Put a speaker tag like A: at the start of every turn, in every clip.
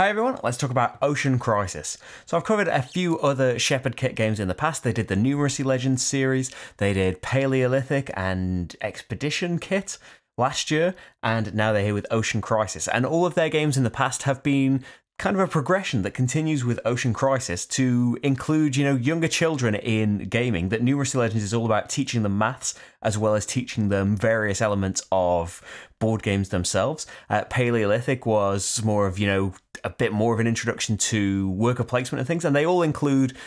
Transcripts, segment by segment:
A: Hi everyone, let's talk about Ocean Crisis. So I've covered a few other Shepherd Kit games in the past. They did the Numeracy Legends series, they did Paleolithic and Expedition Kit last year, and now they're here with Ocean Crisis. And all of their games in the past have been kind of a progression that continues with Ocean Crisis to include, younger children in gaming. That Numeracy Legends is all about teaching them maths as well as teaching them various elements of board games themselves. Paleolithic was more of, a bit more of an introduction to worker placement and things, and they all include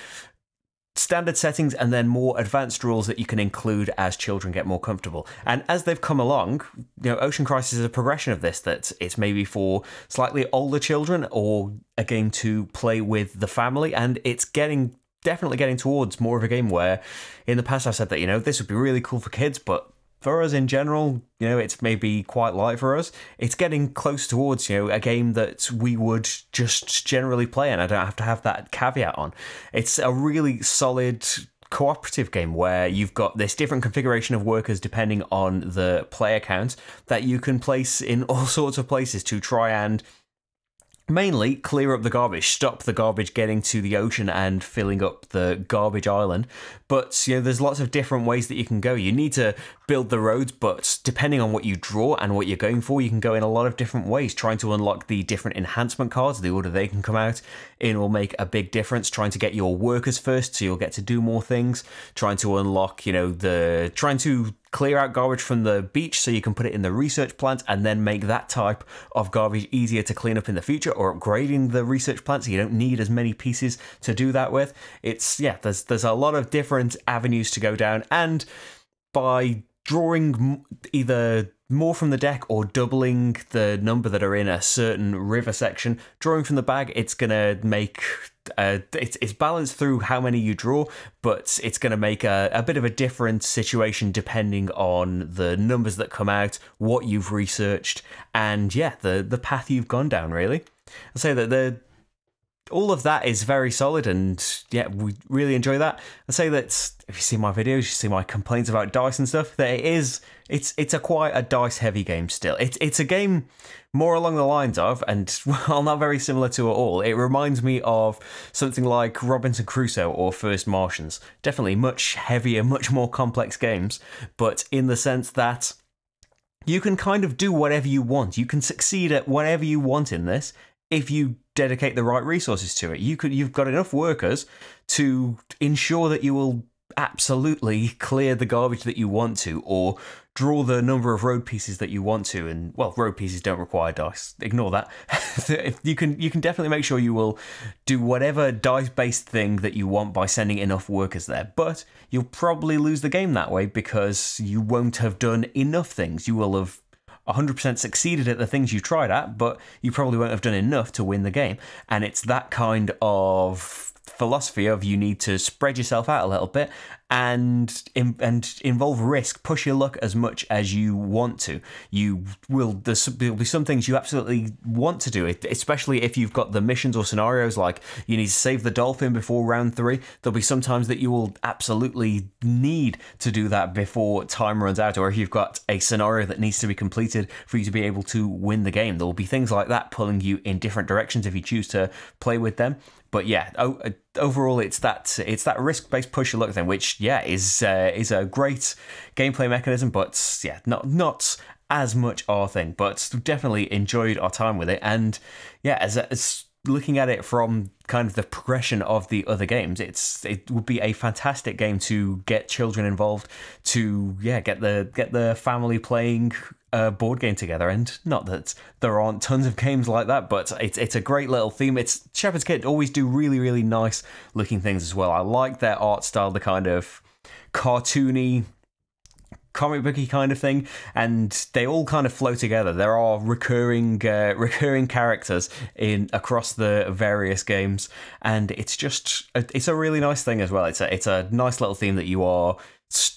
A: standard settings and then more advanced rules that you can include as children get more comfortable. And as they've come along, Ocean Crisis is a progression of this, that it's maybe for slightly older children or a game to play with the family, and it's definitely getting towards more of a game where in the past I've said that, this would be really cool for kids, but for us in general, it's maybe quite light for us. It's getting close towards, a game that we would just generally play, and I don't have to have that caveat on. It's a really solid cooperative game where you've got this different configuration of workers depending on the player count that you can place in all sorts of places to try and mainly clear up the garbage, stop the garbage getting to the ocean and filling up the garbage island. But, there's lots of different ways that you can go. You need to build the roads, but depending on what you draw and what you're going for, you can go in a lot of different ways. Trying to unlock the different enhancement cards, the order they can come out in will make a big difference. Trying to get your workers first so you'll get to do more things. Trying to unlock, trying to clear out garbage from the beach so you can put it in the research plant and then make that type of garbage easier to clean up in the future, or upgrading the research plant so you don't need as many pieces to do that with. There's a lot of different avenues to go down, and by drawing either more from the deck or doubling the number that are in a certain river section, drawing from the bag, it's gonna make it's balanced through how many you draw, but it's going to make a bit of a different situation depending on the numbers that come out, what you've researched, and the path you've gone down, really. I'll say that all of that is very solid, and we really enjoy that. I'd say that if you see my videos, you see my complaints about dice and stuff, that it's quite a dice heavy game still. It's a game more along the lines of, and while not very similar to at all, it reminds me of something like Robinson Crusoe or First Martians. Definitely much heavier, much more complex games, but in the sense that you can kind of do whatever you want. You can succeed at whatever you want in this if you dedicate the right resources to it. You've got enough workers to ensure that you will absolutely clear the garbage that you want to, or draw the number of road pieces that you want to. And road pieces don't require dice, ignore that. you can definitely make sure you will do whatever dice based thing that you want by sending enough workers there, but you'll probably lose the game that way because you won't have done enough things. You will have 100% succeeded at the things you tried at, but you probably won't have done enough to win the game. And it's that kind of philosophy of you need to spread yourself out a little bit and involve risk, push your luck as much as you want to. There'll be some things you absolutely want to do, especially if you've got the missions or scenarios like you need to save the dolphin before round 3. There'll be some times that you will absolutely need to do that before time runs out, or if you've got a scenario that needs to be completed for you to be able to win the game. There will be things like that pulling you in different directions if you choose to play with them. But overall, it's that risk-based push your luck thing, which is a great gameplay mechanism, but not as much our thing. But definitely enjoyed our time with it, and as looking at it from kind of the progression of the other games, it would be a fantastic game to get children involved, to get the family playing a board game together. And not that there aren't tons of games like that, but it's a great little theme. It's Shepherd's Kit always do really, really nice looking things as well. I like their art style, the kind of cartoony, comic booky kind of thing, and they all kind of flow together. There are recurring characters across the various games, and it's a really nice thing as well. It's a nice little theme that you are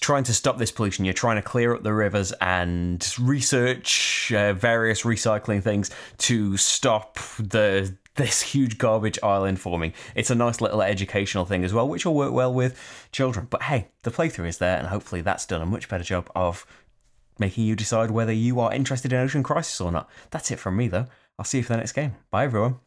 A: trying to stop this pollution. You're trying to clear up the rivers and research various recycling things to stop this huge garbage island forming. It's a nice little educational thing as well, which will work well with children. But hey, the playthrough is there, and hopefully that's done a much better job of making you decide whether you are interested in Ocean Crisis or not. That's it from me, though. I'll see you for the next game. Bye, everyone.